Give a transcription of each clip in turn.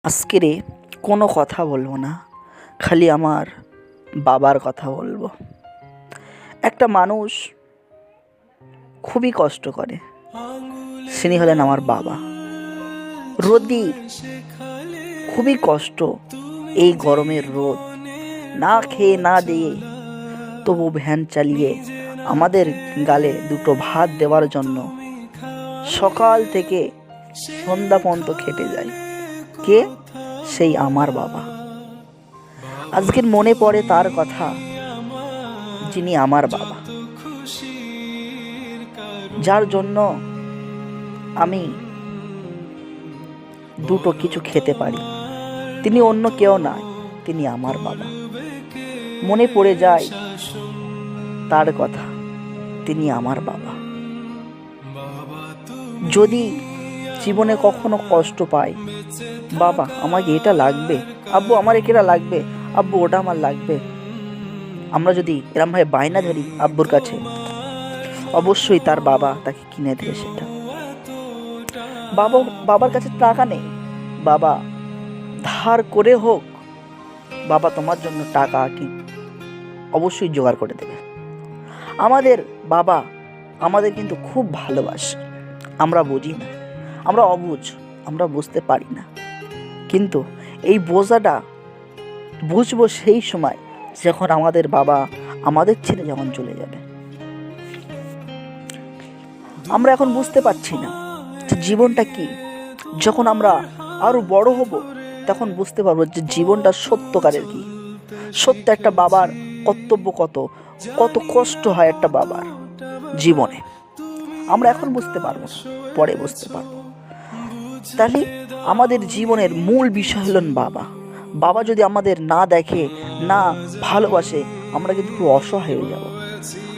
আজকেরে কোনো কথা বলবো না, খালি আমার বাবার কথা বলবো। একটা মানুষ খুবই কষ্ট করে, তিনি হলেন আমার বাবা। রোদি খুবই কষ্ট, এই গরমের রোদ, না খেয়ে না দিয়ে তবু ভ্যান চালিয়ে আমাদের গালে দুটো ভাত দেওয়ার জন্য সকাল থেকে সন্ধ্যা পর্যন্ত খেটে যায়। কে? সেই আমার বাবা। আজকের মনে পড়ে তার কথা, যিনি আমার বাবা, যার জন্য আমি দুটো কিছু খেতে পারি। তিনি অন্য কেউ নয়, তিনি আমার বাবা। মনে পড়ে যায় তার কথা, তিনি আমার বাবা। যদি জীবনে কখনো কষ্ট পাই, বাবা আমাকে এটা লাগবে, আব্বু আমার এটা লাগবে, আব্বু ওটা আমার লাগবে, আমরা যদি এরম ভাবে বায়না ধরি আব্বুর কাছে, অবশ্যই তার বাবা তাকে কিনে দেবে সেটা। বাবার কাছে টাকা নেই, বাবা ধার করে হোক বাবা তোমার জন্য টাকা কি অবশ্যই জোগাড় করে দেবে। আমাদের বাবা আমাদের কিন্তু খুব ভালোবাসে। আমরা বুঝি না, আমরা অবুঝ, আমরা বুঝতে পারি না, কিন্তু এই বোঝাটা বুঝবো সেই সময় যখন আমাদের বাবা আমাদের ছেড়ে যখন চলে যাবে। আমরা এখন বুঝতে পারছি না যে জীবনটা কি। যখন আমরা আরো বড় হব তখন বুঝতে পারবো যে জীবনটা সত্যকারের কি, সত্য একটা বাবার কর্তব্য, কত কত কষ্ট হয় একটা বাবার জীবনে। আমরা এখন বুঝতে পারবো না, পরে বুঝতে পারবো। তাহলে আমাদের জীবনের মূল বিষয় হলেন বাবা। বাবা যদি আমাদের না দেখে, না ভালোবাসে, আমরা কিন্তু খুব অসহায় হয়ে যাব।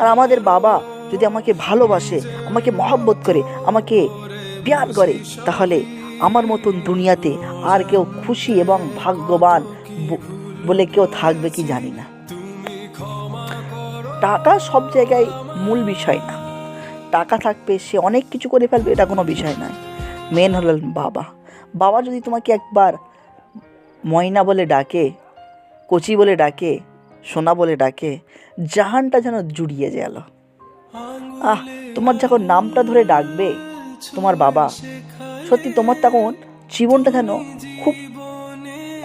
আর আমাদের বাবা যদি আমাকে ভালোবাসে, আমাকে মহব্বত করে, আমাকে প্যার করে, তাহলে আমার মতন দুনিয়াতে আর কেউ খুশি এবং ভাগ্যবান বলে কেউ থাকবে কি জানি না। টাকা সব জায়গায় মূল বিষয় না, টাকা থাকবে সে অনেক কিছু করে ফেলবে, এটা কোনো বিষয় নয়। মেন হলেন বাবা। বাবা যদি তোমাকে একবার ময়না বলে ডাকে, কচি বলে ডাকে, সোনা বলে ডাকে, জাহানটা যেন জুড়িয়ে গেল। তোমার যখন নামটা ধরে ডাকবে তোমার বাবা, সত্যি তোমার তখন জীবনটা যেন খুব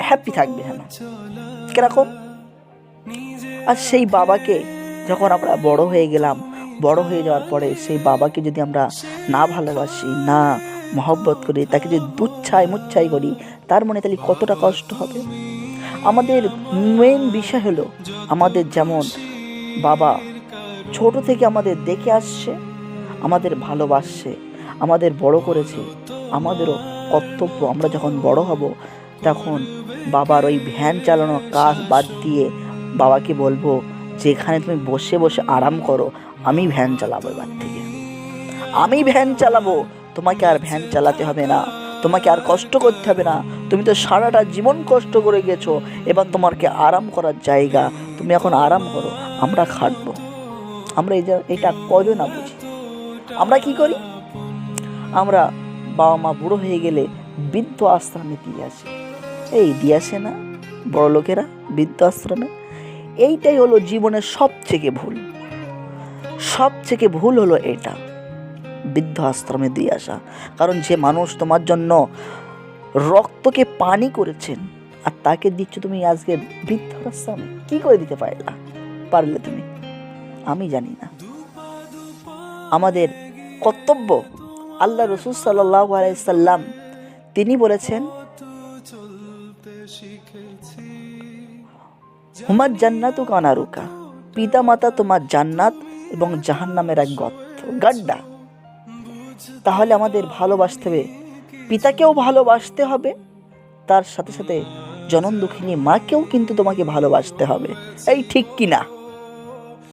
হ্যাপি থাকবে, যেন কিরকম। আর সেই বাবাকে যখন আমরা বড় হয়ে গেলাম, বড় হয়ে যাওয়ার পরে সেই বাবাকে যদি আমরা না ভালোবাসি, না মহব্বত করি, তাকে যদি মুচ্ছাই করি, তার মনে তাহলে কতটা কষ্ট হবে। আমাদের মেন বিষয় হলো, আমাদের যেমন বাবা ছোট থেকে আমাদের দেখে আসছে, আমাদের ভালোবাসছে, আমাদের বড় করেছে, আমাদেরও কর্তব্য আমরা যখন বড় হব তখন বাবার ওই ভ্যান চালানোর কাজ বাদ দিয়ে বাবাকে বলবো, যেখানে তুমি বসে বসে আরাম করো, আমি ভ্যান চালাবো, এবার থেকে আমি ভ্যান চালাবো, তোমাকে আর ভ্যান চালাতে হবে না, তোমাকে আর কষ্ট করতে হবে না, তুমি তো সারাটা জীবন কষ্ট করে গেছো, এবার তোমাকে আরাম করার জায়গা, তুমি এখন আরাম করো, আমরা খাটবো। আমরা এটা কজন না বুঝি। আমরা কি করি? আমরা বাবা মা বুড়ো হয়ে গেলে বৃদ্ধ আশ্রমে দিয়ে আসে, দিয়ে আসে না বড় লোকেরা বৃদ্ধ আশ্রমে। এইটাই হলো জীবনের সবথেকে ভুল হলো এটা, বৃদ্ধ আশ্রমে দিয়ে আসা। কারণ যে মানুষ তোমার জন্য রক্তকে পানি করেছেন, আর তাকে দিচ্ছ তুমি আজকে বৃদ্ধ আশ্রমে, কি করে দিতে পারলে তুমি? আমি জানি না। আমাদের কর্তব্য, আল্লাহ রাসূল সাল্লাল্লাহু আলাইহি সাল্লাম তিনি বলেছেন, হুমার জান্নাতু কানারুকা, পিতা মাতা তোমার জান্নাত এবং জাহান্নামের এক গাড্ডা। তাহলে আমাদের ভালোবাসতে হবে, পিতাকেও ভালোবাসতে হবে, তার সাথে সাথে জনম দুঃখিনী মাকেও কিন্তু তোমাকে ভালোবাসতে হবে। এই ঠিক কিনা?